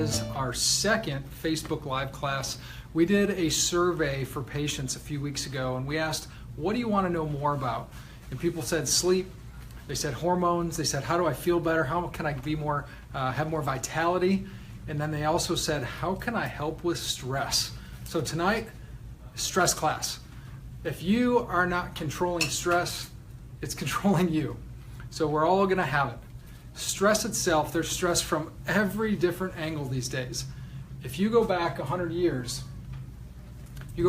is our second Facebook Live class. We did a survey for patients a few weeks ago and we asked, what do you want to know more about? And people said sleep, they said hormones, they said how do I feel better, how can I be more, have more vitality, and then they also said how can I help with stress. So tonight, stress class. If you are not controlling stress, it's controlling you. So we're all going to have it. Stress itself, there's stress from every different angle these days. If you go back 100 years, you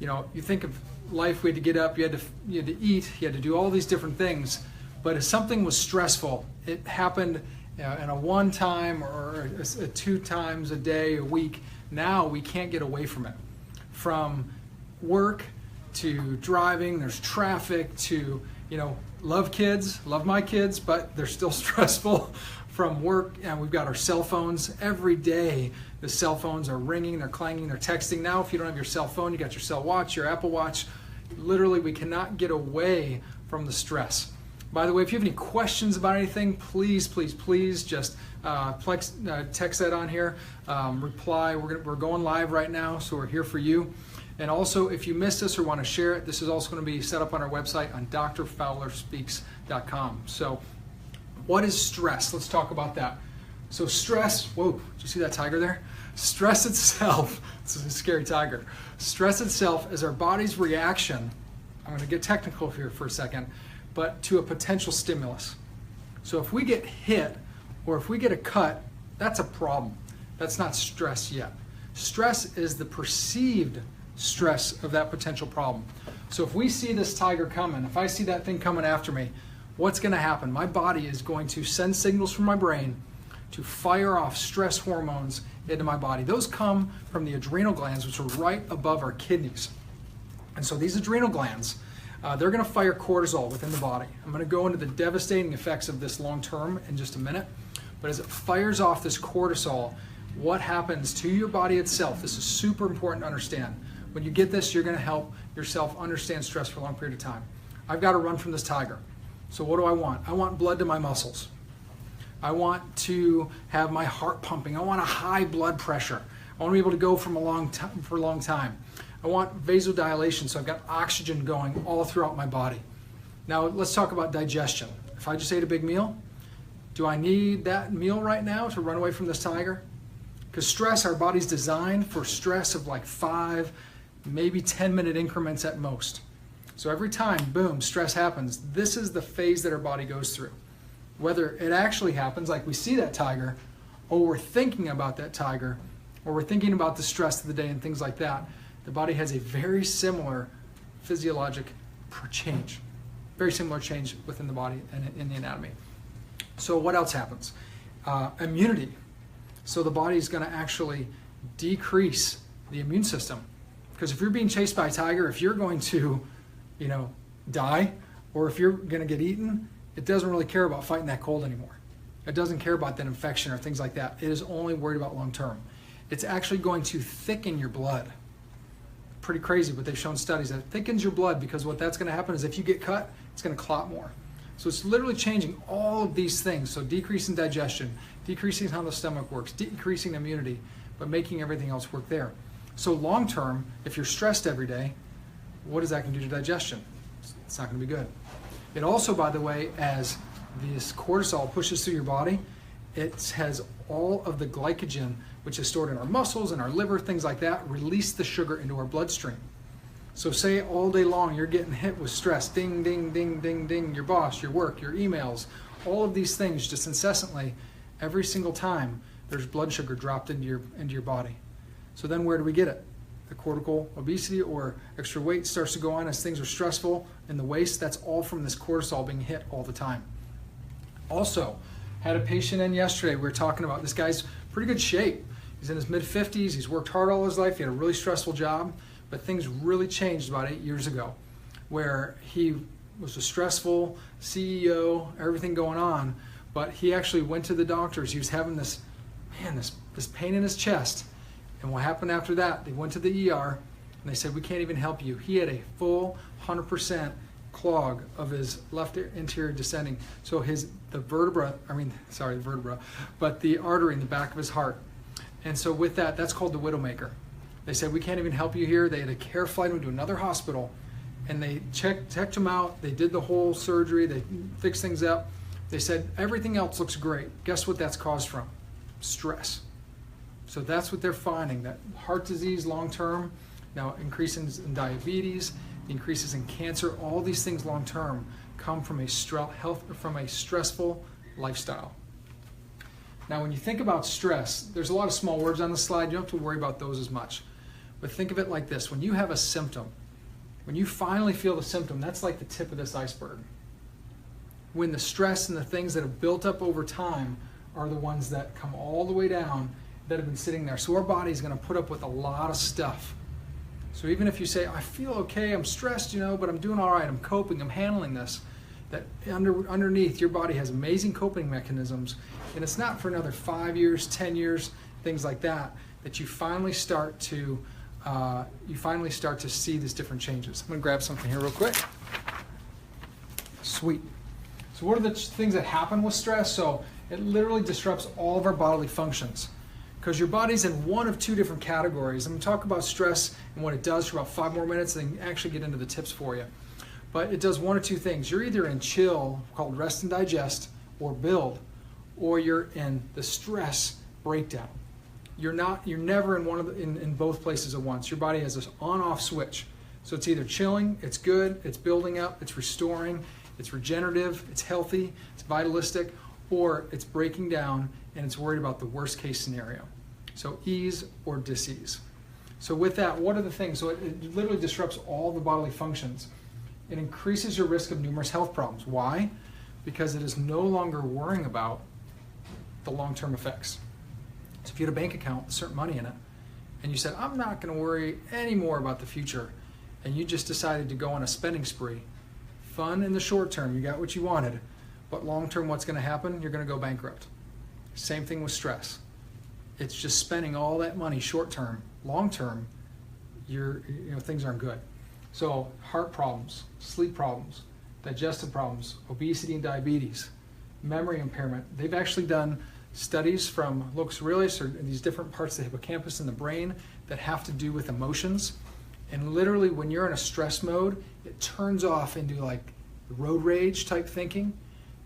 know, you think of life, we had to get up, you had to eat, you had to do all these different things. But if something was stressful, it happened in a one time or a 2 times a day, a week. Now we can't get away from it. From work to driving, there's traffic to, you know, love my kids, but they're still stressful. From work, and we've got our cell phones. Every day the cell phones are ringing, they're clanging, they're texting. Now if you don't have your cell phone, you got your cell watch, your Apple Watch. Literally we cannot get away from the stress. By the way, if you have any questions about anything, please just text that on here, reply. We're going live right now, so we're here for you. And also, if you missed this or want to share it, this is also going to be set up on our website on drfowlerspeaks.com. So what is stress? Let's talk about that. So stress, whoa, did you see that tiger there? Stress itself, it's a scary tiger. Stress itself is our body's reaction, I'm going to get technical here for a second, but to a potential stimulus. So if we get hit or if we get a cut, that's a problem. That's not stress yet. Stress is the perceived stress of that potential problem. So if we see this tiger coming, if I see that thing coming after me, what's going to happen? My body is going to send signals from my brain to fire off stress hormones into my body. Those come from the adrenal glands, which are right above our kidneys. And so these adrenal glands, they're going to fire cortisol within the body. I'm going to go into the devastating effects of this long term in just a minute. But as it fires off this cortisol, what happens to your body itself? This is super important to understand. When you get this, you're going to help yourself understand stress for a long period of time. I've got to run from this tiger. So what do I want? I want blood to my muscles. I want to have my heart pumping. I want a high blood pressure. I want to be able to go for a long time. I want vasodilation, so I've got oxygen going all throughout my body. Now let's talk about digestion. If I just ate a big meal, do I need that meal right now to run away from this tiger? Because stress, our body's designed for stress of like 5, maybe 10-minute increments at most. So every time, boom, stress happens, this is the phase that our body goes through. Whether it actually happens, like we see that tiger, or we're thinking about that tiger, or we're thinking about the stress of the day and things like that, the body has a very similar physiologic change. Very similar change within the body and in the anatomy. So what else happens? Immunity. So the body is going to actually decrease the immune system. Because if you're being chased by a tiger, if you're going to, you know, die, or if you're going to get eaten, it doesn't really care about fighting that cold anymore. It doesn't care about that infection or things like that. It is only worried about long term. It's actually going to thicken your blood. Pretty crazy, but they've shown studies that it thickens your blood, because what that's going to happen is if you get cut, it's going to clot more. So it's literally changing all of these things. So decreasing digestion, decreasing how the stomach works, decreasing immunity, but making everything else work there. So long term, if you're stressed every day, what is that going to do to digestion? It's not going to be good. It also, by the way, as this cortisol pushes through your body, it has all of the glycogen, which is stored in our muscles and our liver, things like that, release the sugar into our bloodstream. So say all day long you're getting hit with stress, ding, ding, ding, ding, ding, your boss, your work, your emails, all of these things just incessantly, every single time there's blood sugar dropped into your body. So then where do we get it? The cortical obesity or extra weight starts to go on as things are stressful in the waist. That's all from this cortisol being hit all the time. Also, had a patient in yesterday, we were talking about this guy's pretty good shape. He's in his mid-50s, he's worked hard all his life, he had a really stressful job, but things really changed about 8 years ago, where he was a stressful CEO, everything going on, but he actually went to the doctors. He was having this pain in his chest. And what happened after that, they went to the ER and they said, we can't even help you. He had a full 100% clog of his left anterior descending. So the artery in the back of his heart. And so with that, that's called the widowmaker. They said, we can't even help you here. They had a care flight him to another hospital, and they checked him out. They did the whole surgery. They fixed things up. They said, everything else looks great. Guess what that's caused from? Stress. So that's what they're finding, that heart disease long-term, now increases in diabetes, increases in cancer, all these things long-term come from a stressful lifestyle. Now, when you think about stress, there's a lot of small words on the slide. You don't have to worry about those as much. But think of it like this. When you have a symptom, when you finally feel the symptom, that's like the tip of this iceberg. When the stress and the things that have built up over time are the ones that come all the way down that have been sitting there. So our body's going to put up with a lot of stuff. So even if you say, I feel okay, I'm stressed, but I'm doing all right, I'm coping, I'm handling this, that underneath your body has amazing coping mechanisms, and it's not for another 5 years, 10 years, things like that, that you finally start to see these different changes. I'm going to grab something here real quick. Sweet. So what are the things that happen with stress? So it literally disrupts all of our bodily functions, because your body's in one of two different categories. I'm going to talk about stress and what it does for about 5 more minutes, and then actually get into the tips for you. But it does one or two things. You're either in chill, called rest and digest, or build, or you're in the stress breakdown. You're never in both places at once. Your body has this on-off switch. So it's either chilling, it's good, it's building up, it's restoring, it's regenerative, it's healthy, it's vitalistic, or it's breaking down and it's worried about the worst case scenario. So ease or dis-ease. So with that, what are the things? So it literally disrupts all the bodily functions. It increases your risk of numerous health problems. Why? Because it is no longer worrying about the long-term effects. So if you had a bank account with certain money in it, and you said, I'm not going to worry anymore about the future, and you just decided to go on a spending spree, fun in the short term, you got what you wanted, but long term, what's going to happen? You're going to go bankrupt. Same thing with stress. It's just spending all that money short term. Long term, things aren't good. So heart problems, sleep problems, digestive problems, obesity and diabetes, memory impairment. They've actually done studies from locus coeruleus, or these different parts of the hippocampus in the brain that have to do with emotions. And literally when you're in a stress mode, it turns off into like road rage type thinking.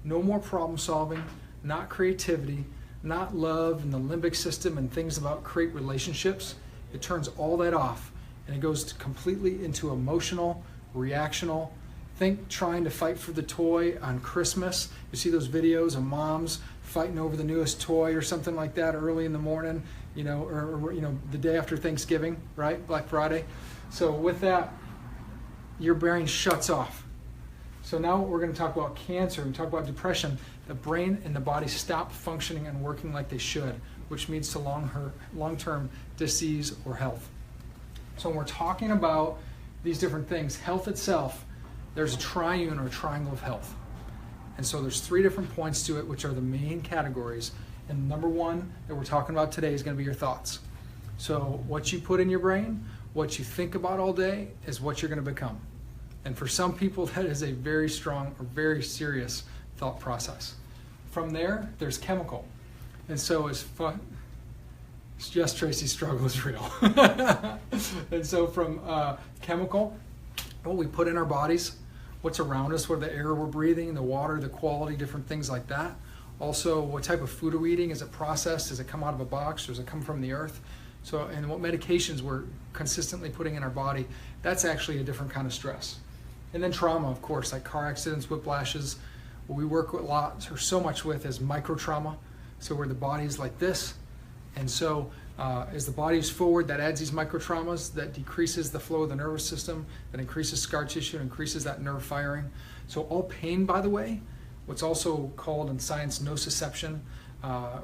No more problem solving, not creativity, not love and the limbic system and things about create relationships. It turns all that off, and it goes completely into emotional, reactional. Think trying to fight for the toy on Christmas. You see those videos of moms fighting over the newest toy or something like that early in the morning, or the day after Thanksgiving, right? Black Friday. So with that, your brain shuts off. So now we're going to talk about cancer, we talk about depression. The brain and the body stop functioning and working like they should, which leads to long-term disease or health. So when we're talking about these different things, health itself, there's a triune or triangle of health. And so there's 3 different points to it, which are the main categories. And number 1 that we're talking about today is going to be your thoughts. So what you put in your brain, what you think about all day is what you're going to become. And for some people, that is a very strong or very serious thought process. From there, there's chemical. And so it's fun. Yes, Tracy's struggle is real. And so from chemical, what we put in our bodies, what's around us, what the air we're breathing, the water, the quality, different things like that. Also, what type of food are we eating? Is it processed? Does it come out of a box? Or does it come from the earth? So, and what medications we're consistently putting in our body, that's actually a different kind of stress. And then trauma, of course, like car accidents, whiplashes. What we work with lots or so much with is micro trauma. So where the body's like this. And so as the body is forward, that adds these micro traumas, that decreases the flow of the nervous system, that increases scar tissue, increases that nerve firing. So all pain, by the way, what's also called in science nociception,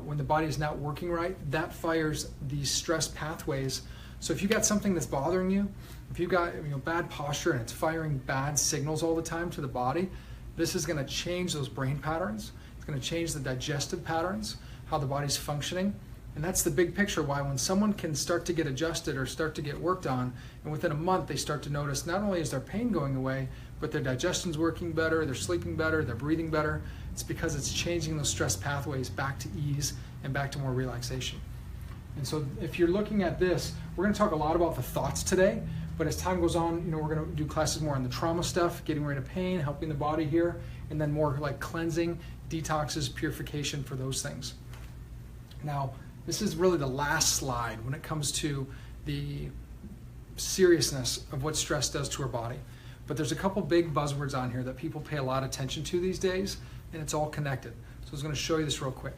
when the body is not working right, that fires these stress pathways. So if you got something that's bothering you, if you've got bad posture and it's firing bad signals all the time to the body, this is going to change those brain patterns. It's going to change the digestive patterns, how the body's functioning. And that's the big picture why when someone can start to get adjusted or start to get worked on, and within a month they start to notice not only is their pain going away, but their digestion's working better, they're sleeping better, they're breathing better. It's because it's changing those stress pathways back to ease and back to more relaxation. And so if you're looking at this, we're going to talk a lot about the thoughts today, but as time goes on, we're going to do classes more on the trauma stuff, getting rid of pain, helping the body here, and then more like cleansing, detoxes, purification for those things. Now, this is really the last slide when it comes to the seriousness of what stress does to our body. But there's a couple big buzzwords on here that people pay a lot of attention to these days, and it's all connected. So I was going to show you this real quick.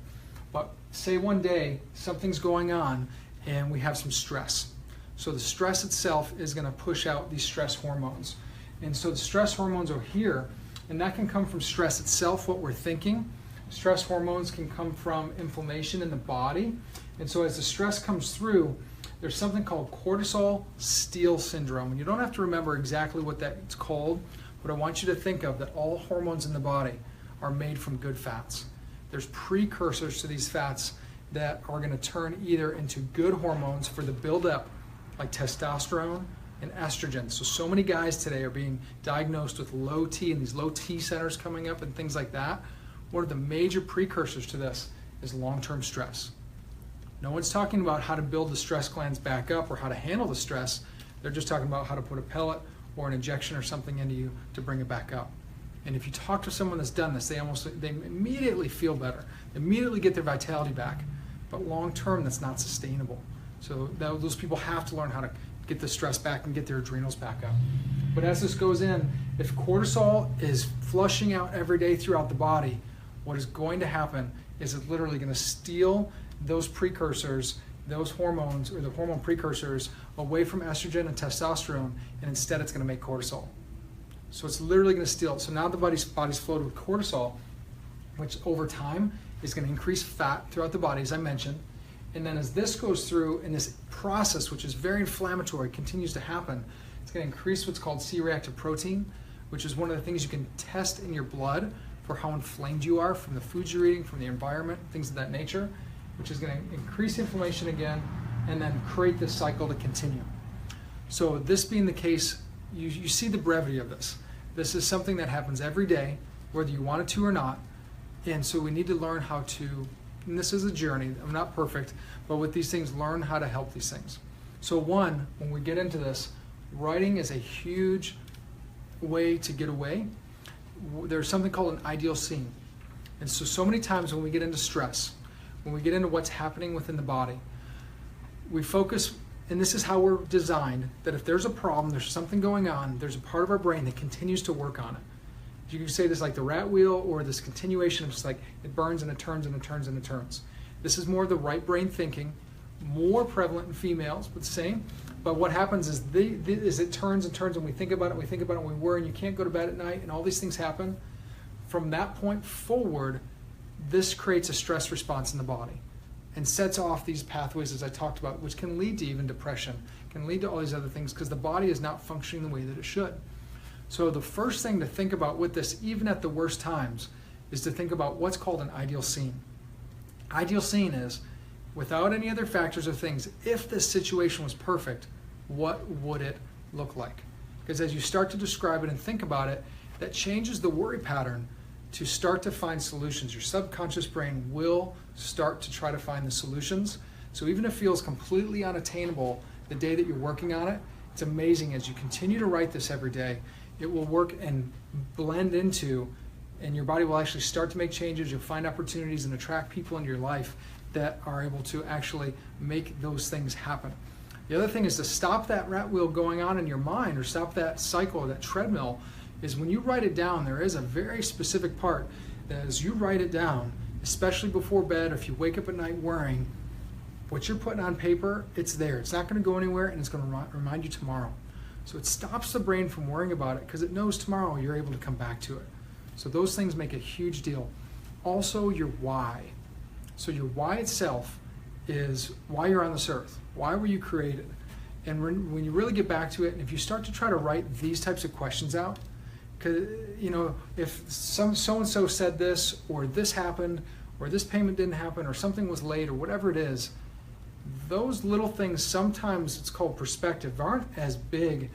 But say one day something's going on and we have some stress. So the stress itself is going to push out these stress hormones. And so the stress hormones are here, and that can come from stress itself, what we're thinking. Stress hormones can come from inflammation in the body. And so as the stress comes through, there's something called Cortisol Steal syndrome. And you don't have to remember exactly what that's called, but I want you to think of that all hormones in the body are made from good fats. There's precursors to these fats that are going to turn either into good hormones for the buildup, like testosterone and estrogen. So many guys today are being diagnosed with low T and these low T centers coming up and things like that. One of the major precursors to this is long-term stress. No one's talking about how to build the stress glands back up or how to handle the stress. They're just talking about how to put a pellet or an injection or something into you to bring it back up. And if you talk to someone that's done this, they immediately feel better, immediately get their vitality back. But long-term, that's not sustainable. So those people have to learn how to get the stress back and get their adrenals back up. But as this goes in, if cortisol is flushing out every day throughout the body, what is going to happen is it's literally going to steal those precursors, those hormones or the hormone precursors away from estrogen and testosterone, and instead it's going to make cortisol. So it's literally going to steal it. So now the body's flooded with cortisol, which over time is going to increase fat throughout the body, as I mentioned. And then as this goes through and this process, which is very inflammatory, continues to happen, it's going to increase what's called C-reactive protein, which is one of the things you can test in your blood for how inflamed you are from the foods you're eating, from the environment, things of that nature, which is going to increase inflammation again and then create this cycle to continue. So this being the case, you see the brevity of this. This is something that happens every day, whether you want it to or not. And so we need to learn how to, and this is a journey, I'm not perfect, but with these things, learn how to help these things. So one, when we get into this, writing is a huge way to get away. There's something called an ideal scene. And so many times when we get into stress, when we get into what's happening within the body, we focus, and this is how we're designed, that if there's a problem, there's something going on, there's a part of our brain that continues to work on it. You can say this like the rat wheel or this continuation of just like it burns and it turns and it turns and it turns. This is more of the right brain thinking, more prevalent in females, but the same. But what happens is it turns and turns and we think about it, and we worry, and you can't go to bed at night, and all these things happen. From that point forward, this creates a stress response in the body and sets off these pathways, as I talked about, which can lead to even depression, can lead to all these other things because the body is not functioning the way that it should. So the first thing to think about with this, even at the worst times, is to think about what's called an ideal scene. Ideal scene is, without any other factors or things, if this situation was perfect, what would it look like? Because as you start to describe it and think about it, that changes the worry pattern to start to find solutions. Your subconscious brain will start to try to find the solutions. So even if it feels completely unattainable the day that you're working on it, it's amazing as you continue to write this every day, it will work and blend into, and your body will actually start to make changes. You'll find opportunities and attract people into your life that are able to actually make those things happen. The other thing is to stop that rat wheel going on in your mind, or stop that cycle or that treadmill, is when you write it down, there is a very specific part that as you write it down, especially before bed, or if you wake up at night worrying, what you're putting on paper, it's there. It's not going to go anywhere, and it's going to remind you tomorrow. So it stops the brain from worrying about it because it knows tomorrow you're able to come back to it. So those things make a huge deal. Also, your why. So your why itself is why you're on this earth. Why were you created? And when you really get back to it, and if you start to try to write these types of questions out, because if so-and-so said this, or this happened, or this payment didn't happen, or something was late, or whatever it is, those little things, sometimes it's called perspective, aren't as big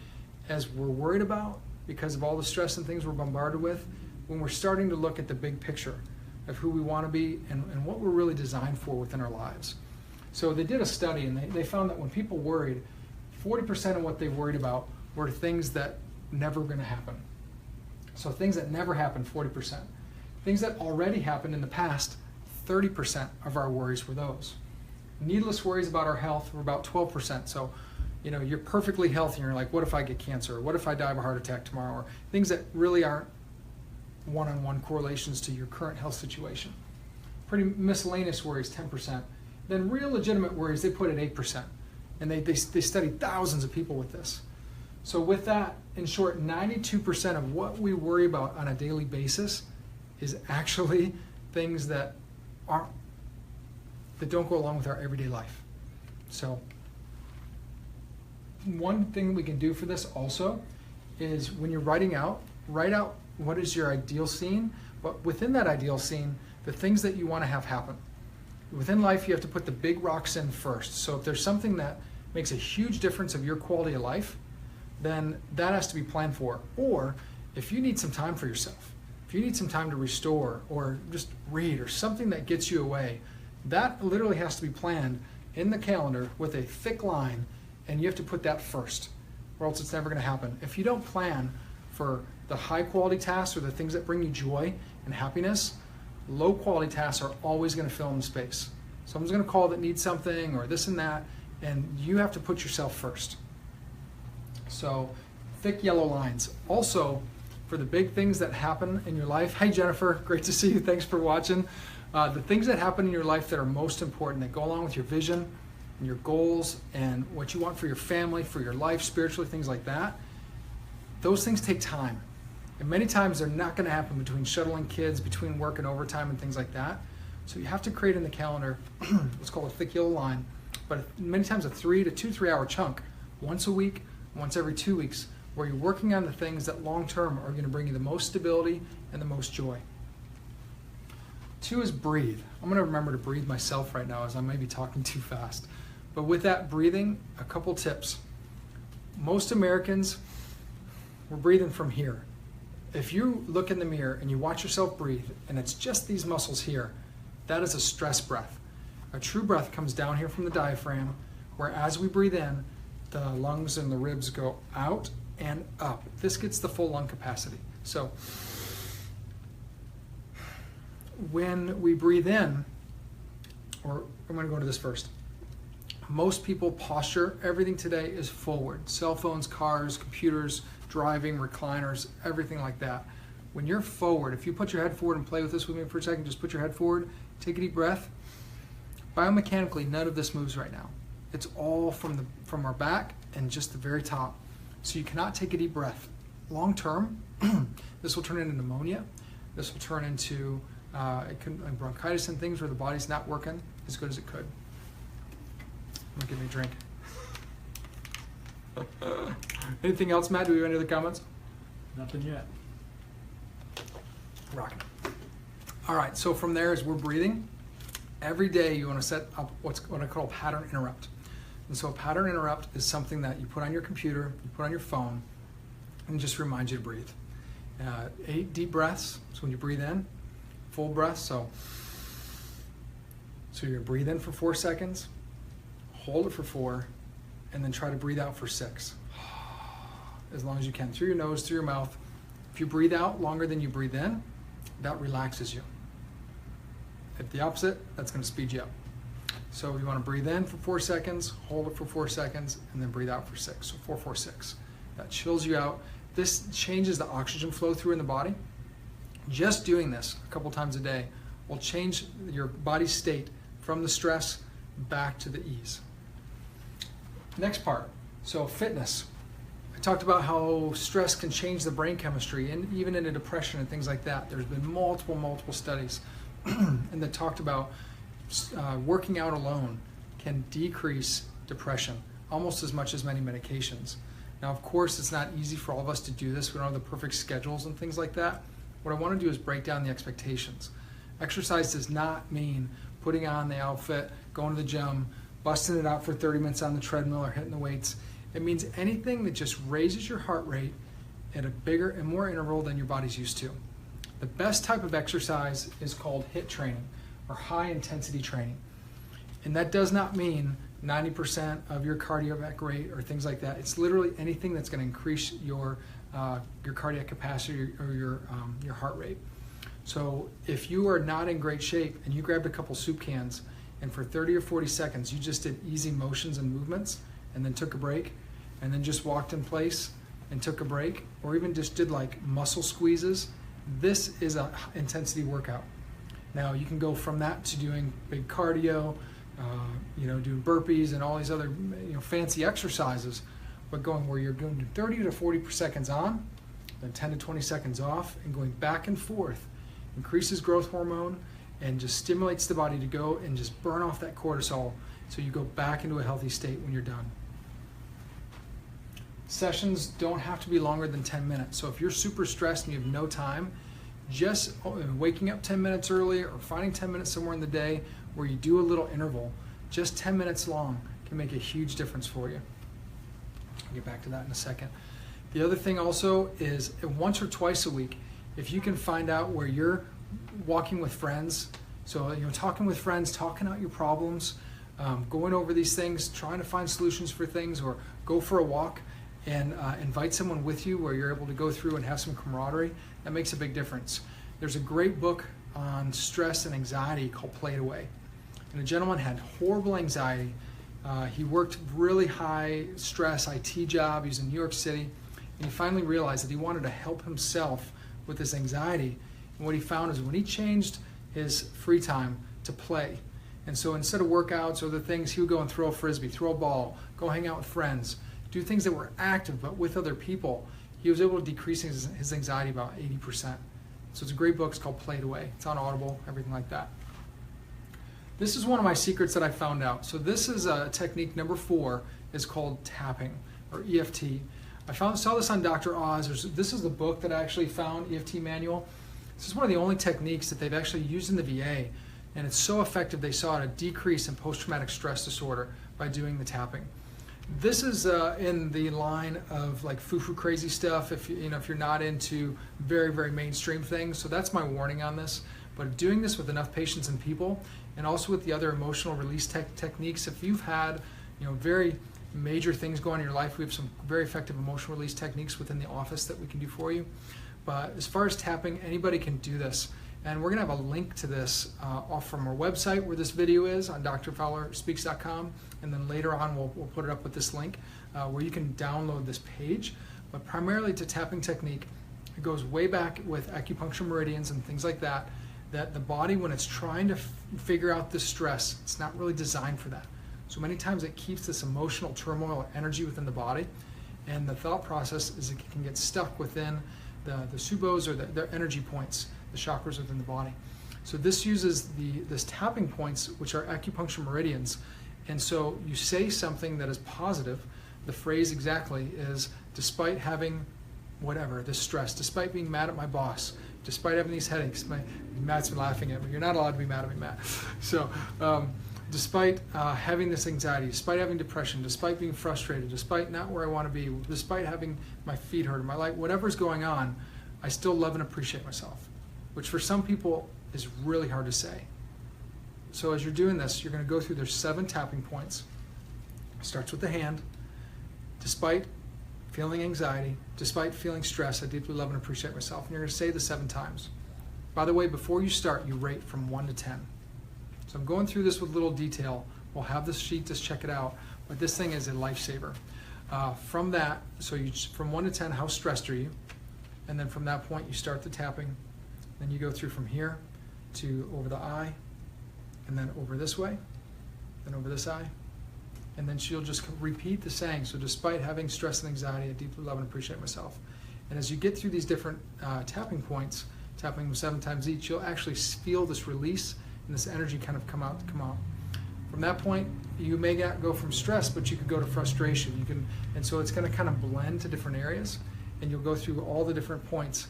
as we're worried about, because of all the stress and things we're bombarded with, when we're starting to look at the big picture of who we want to be and what we're really designed for within our lives. So they did a study, and they found that when people worried, 40% of what they worried about were things that never going to happen. So things that never happened, 40%. Things that already happened in the past, 30% of our worries were those. Needless worries about our health were about 12%. So, you're perfectly healthy and you're like, what if I get cancer? Or what if I die of a heart attack tomorrow? Or things that really aren't one-on-one correlations to your current health situation. Pretty miscellaneous worries, 10%. Then real legitimate worries, they put at 8%. And they studied thousands of people with this. So with that, in short, 92% of what we worry about on a daily basis is actually things that don't go along with our everyday life. So one thing we can do for this also is when you're write out what is your ideal scene, but within that ideal scene, the things that you want to have happen. Within life, you have to put the big rocks in first. So if there's something that makes a huge difference of your quality of life, then that has to be planned for. Or if you need some time for yourself, if you need some time to restore or just read or something that gets you away, that literally has to be planned in the calendar with a thick line, and you have to put that first, or else it's never going to happen. If you don't plan for the high quality tasks or the things that bring you joy and happiness, low quality tasks are always going to fill in the space. Someone's going to call that needs something or this and that, and you have to put yourself first. So thick yellow lines. Also, for the big things that happen in your life, hi Jennifer, great to see you, thanks for watching. The things that happen in your life that are most important, that go along with your vision and your goals and what you want for your family, for your life, spiritually, things like that, those things take time. And many times they're not going to happen between shuttling kids, between work and overtime and things like that. So you have to create in the calendar what's called a thick yellow line, but many times a 3 to 2-3 hour chunk, once a week, once every 2 weeks, where you're working on the things that long term are going to bring you the most stability and the most joy. 2 is breathe. I'm going to remember to breathe myself right now as I may be talking too fast. But with that breathing, a couple tips. Most Americans, we're breathing from here. If you look in the mirror and you watch yourself breathe, and it's just these muscles here, that is a stress breath. A true breath comes down here from the diaphragm, where as we breathe in, the lungs and the ribs go out and up. This gets the full lung capacity. So when we breathe in, or I'm going to go into this first. Most people posture, everything today is forward. Cell phones, cars, computers, driving, recliners, everything like that. When you're forward, if you put your head forward and play with this with me for a second, just put your head forward, take a deep breath. Biomechanically, none of this moves right now. It's all from our back and just the very top. So you cannot take a deep breath. Long term, this will turn into pneumonia. This will turn into bronchitis and things where the body's not working as good as it could. I'm gonna give me a drink. Anything else, Matt? Do we have any other comments? Nothing yet. Rocking. All right, so from there, as we're breathing, every day you want to set up what I call a pattern interrupt. And so a pattern interrupt is something that you put on your computer, you put on your phone, and just reminds you to breathe. 8 deep breaths, so when you breathe in, full breath, so you're gonna breathe in for 4 seconds, hold it for 4, and then try to breathe out for 6. As long as you can, through your nose, through your mouth. If you breathe out longer than you breathe in, that relaxes you. If the opposite, that's going to speed you up. So you want to breathe in for 4 seconds, hold it for 4 seconds, and then breathe out for 6. So 4, 4, 6. That chills you out. This changes the oxygen flow through in the body. Just doing this a couple times a day will change your body's state from the stress back to the ease. Next part, so fitness. I talked about how stress can change the brain chemistry and even into depression and things like that. There's been multiple studies and that talked about working out alone can decrease depression almost as much as many medications. Now, of course, it's not easy for all of us to do this. We don't have the perfect schedules and things like that. What I want to do is break down the expectations. Exercise does not mean putting on the outfit, going to the gym, busting it out for 30 minutes on the treadmill or hitting the weights. It means anything that just raises your heart rate at a bigger and more interval than your body's used to. The best type of exercise is called HIIT training, or high intensity training. And that does not mean 90% of your cardiac rate or things like that. It's literally anything that's going to increase your cardiac capacity or your heart rate. So if you are not in great shape and you grabbed a couple soup cans and for 30 or 40 seconds you just did easy motions and movements and then took a break and then just walked in place and took a break, or even just did like muscle squeezes, this is a intensity workout. Now you can go from that to doing big cardio, doing burpees and all these other fancy exercises, but going where you're going 30 to 40 seconds on, then 10 to 20 seconds off, and going back and forth increases growth hormone and just stimulates the body to go and just burn off that cortisol so you go back into a healthy state when you're done. Sessions don't have to be longer than 10 minutes. So if you're super stressed and you have no time, just waking up 10 minutes early or finding 10 minutes somewhere in the day where you do a little interval, just 10 minutes long, can make a huge difference for you. I'll get back to that in a second. The other thing also is once or twice a week, if you can find out where you're walking with friends, so talking with friends, talking out your problems, going over these things, trying to find solutions for things, or go for a walk and invite someone with you where you're able to go through and have some camaraderie, that makes a big difference. There's a great book on stress and anxiety called Play It Away. And a gentleman had horrible anxiety. He worked really high stress IT job. He was in New York City. And he finally realized that he wanted to help himself with his anxiety. And what he found is when he changed his free time to play, and so instead of workouts or other things, he would go and throw a frisbee, throw a ball, go hang out with friends, do things that were active but with other people. He was able to decrease his anxiety about 80%. So it's a great book. It's called Play It Away. It's on Audible, everything like that. This is one of my secrets that I found out. So this is technique number 4, is called tapping, or EFT. I saw this on Dr. Oz. This is the book that I actually found, EFT manual. This is one of the only techniques that they've actually used in the VA, and it's so effective they saw a decrease in post-traumatic stress disorder by doing the tapping. This is in the line of like foo-foo crazy stuff if you're not into very, very mainstream things. So that's my warning on this. But doing this with enough patients and people, and also with the other emotional release techniques, if you've had very major things going on in your life, we have some very effective emotional release techniques within the office that we can do for you. But as far as tapping, anybody can do this. And we're going to have a link to this off from our website where this video is on drfowlerspeaks.com. And then later on, we'll put it up with this link where you can download this page. But primarily to tapping technique, it goes way back with acupuncture meridians and things like that, that the body, when it's trying to figure out the stress, it's not really designed for that. So many times it keeps this emotional turmoil or energy within the body. And the thought process is it can get stuck within the subos or the energy points, the chakras within the body. So this uses this tapping points, which are acupuncture meridians. And so you say something that is positive. The phrase exactly is, despite having whatever, this stress, despite being mad at my boss, despite having these headaches, Matt's been laughing at me. You're not allowed to be mad at me, Matt. So despite having this anxiety, despite having depression, despite being frustrated, despite not where I want to be, despite having my feet hurt, my life, whatever's going on, I still love and appreciate myself, which for some people is really hard to say. So as you're doing this, you're going to go through, there's 7 tapping points. It starts with the hand. Despite feeling anxiety, despite feeling stress, I deeply love and appreciate myself. And you're going to say this 7 times. By the way, before you start, you rate from 1 to 10. So I'm going through this with little detail. We'll have this sheet, just check it out. But this thing is a lifesaver. From that, so from 1 to 10, how stressed are you? And then from that point, you start the tapping. Then you go through from here to over the eye, and then over this way, then over this eye. And then she'll just repeat the saying. So despite having stress and anxiety, I deeply love and appreciate myself. And as you get through these different tapping points, tapping them 7 times each, you'll actually feel this release and this energy kind of come out. From that point, you may not go from stress, but you could go to frustration. And so it's going to kind of blend to different areas, and you'll go through all the different points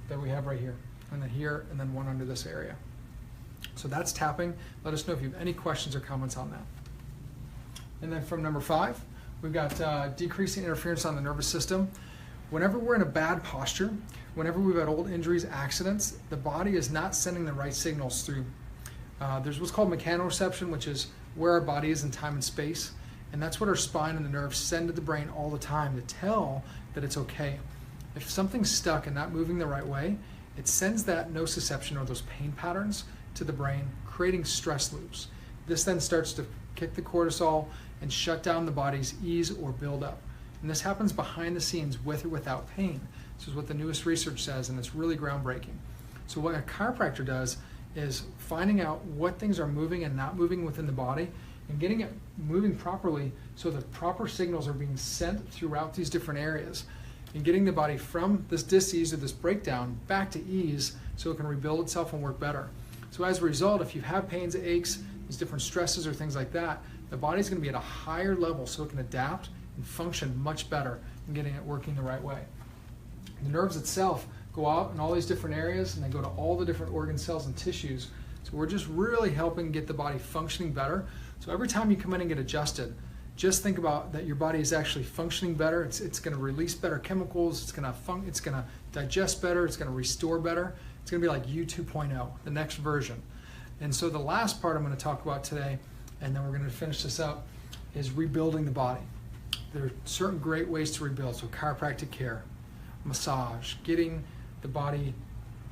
that we have right here, and then here, and then one under this area. So that's tapping. Let us know if you have any questions or comments on that. And then from number 5, we've got decreasing interference on the nervous system. Whenever we're in a bad posture, whenever we've had old injuries, accidents, the body is not sending the right signals through. There's what's called mechanoreception, which is where our body is in time and space. And that's what our spine and the nerves send to the brain all the time to tell that it's okay. If something's stuck and not moving the right way, it sends that nociception or those pain patterns to the brain, creating stress loops. This then starts to kick the cortisol and shut down the body's ease or buildup. And this happens behind the scenes with or without pain. This is what the newest research says, and it's really groundbreaking. So what a chiropractor does is finding out what things are moving and not moving within the body and getting it moving properly so the proper signals are being sent throughout these different areas and getting the body from this dis-ease or this breakdown back to ease so it can rebuild itself and work better. So as a result, if you have pains, aches, these different stresses or things like that, the body's going to be at a higher level so it can adapt and function much better in getting it working the right way. The nerves itself go out in all these different areas and they go to all the different organ cells and tissues. So we're just really helping get the body functioning better. So every time you come in and get adjusted, just think about that your body is actually functioning better. It's going to release better chemicals. It's going to digest better. It's going to restore better. It's going to be like you 2.0, the next version. And so the last part I'm going to talk about today, and then we're going to finish this up, is rebuilding the body. There are certain great ways to rebuild. So chiropractic care, massage, getting the body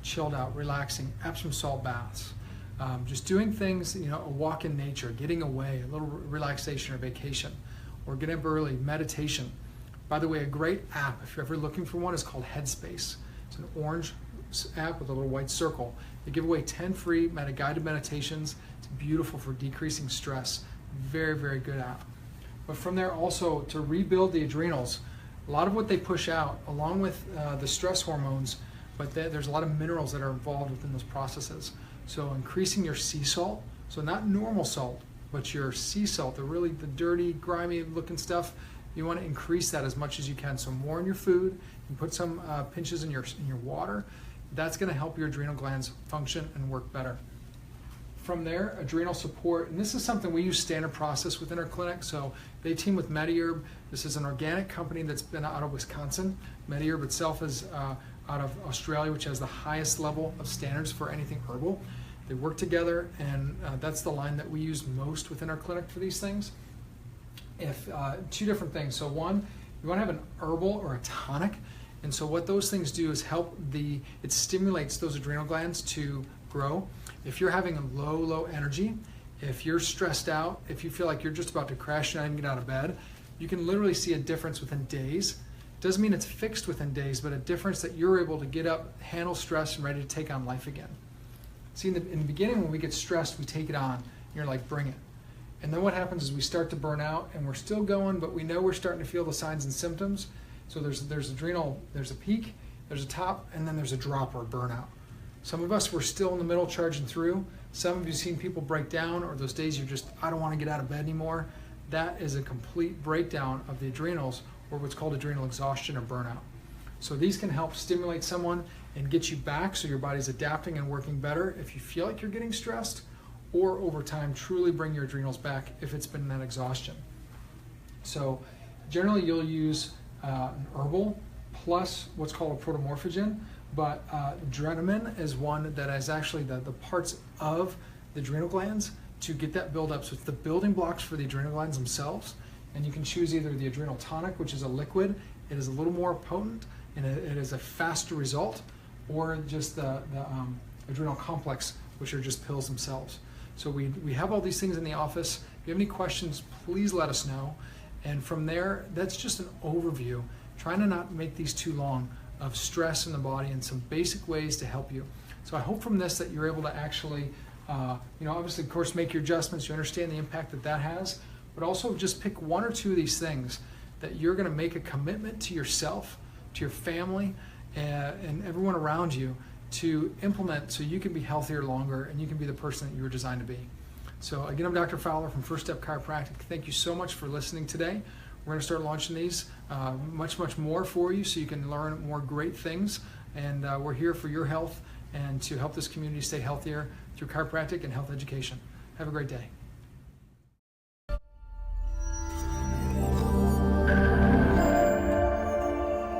chilled out, relaxing, Epsom salt baths, just doing things, a walk in nature, getting away, a little relaxation or vacation, or getting up early, meditation. By the way, a great app, if you're ever looking for one, is called Headspace. It's an orange app with a little white circle. They give away 10 free guided meditations. It's beautiful for decreasing stress. Very, very good app. But from there also, to rebuild the adrenals, a lot of what they push out, along with the stress hormones, but there's a lot of minerals that are involved within those processes. So increasing your sea salt, so not normal salt, but your sea salt, the dirty, grimy looking stuff, you want to increase that as much as you can. So more in your food, and put some pinches in your water. That's going to help your adrenal glands function and work better. From there, adrenal support, and this is something we use standard process within our clinic. So they team with MediHerb. This is an organic company that's been out of Wisconsin. MediHerb itself is out of Australia, which has the highest level of standards for anything herbal. They work together, and that's the line that we use most within our clinic for these things. Two different things. So one, you want to have an herbal or a tonic. And so what those things do is it stimulates those adrenal glands to grow. If you're having a low energy, if you're stressed out, if you feel like you're just about to crash and not even get out of bed, you can literally see a difference within days. Doesn't mean it's fixed within days, but a difference that you're able to get up, handle stress, and ready to take on life again. See, in the beginning, when we get stressed, we take it on. And you're like, bring it. And then what happens is we start to burn out, and we're still going, but we know we're starting to feel the signs and symptoms. So there's a peak, there's a top, and then there's a drop or a burnout. Some of us, we're still in the middle charging through. Some of you have seen people break down, or those days you're just, I don't want to get out of bed anymore. That is a complete breakdown of the adrenals, or what's called adrenal exhaustion or burnout. So these can help stimulate someone and get you back so your body's adapting and working better if you feel like you're getting stressed, or over time truly bring your adrenals back if it's been that exhaustion. So generally you'll use an herbal plus what's called a protomorphogen, but adrenaline is one that is actually the parts of the adrenal glands to get that buildup. So it's the building blocks for the adrenal glands themselves, and you can choose either the adrenal tonic, which is a liquid. It is a little more potent and it is a faster result, or just the adrenal complex, which are just pills themselves. So we have all these things in the office. If you have any questions, please let us know. And from there, that's just an overview, trying to not make these too long, of stress in the body and some basic ways to help you. So I hope from this that you're able to actually, obviously, of course, make your adjustments. You understand the impact that has, but also just pick one or two of these things that you're going to make a commitment to yourself, to your family, and everyone around you to implement so you can be healthier longer and you can be the person that you were designed to be. So again, I'm Dr. Fowler from First Step Chiropractic. Thank you so much for listening today. We're going to start launching these much more for you so you can learn more great things. And we're here for your health and to help this community stay healthier through chiropractic and health education. Have a great day.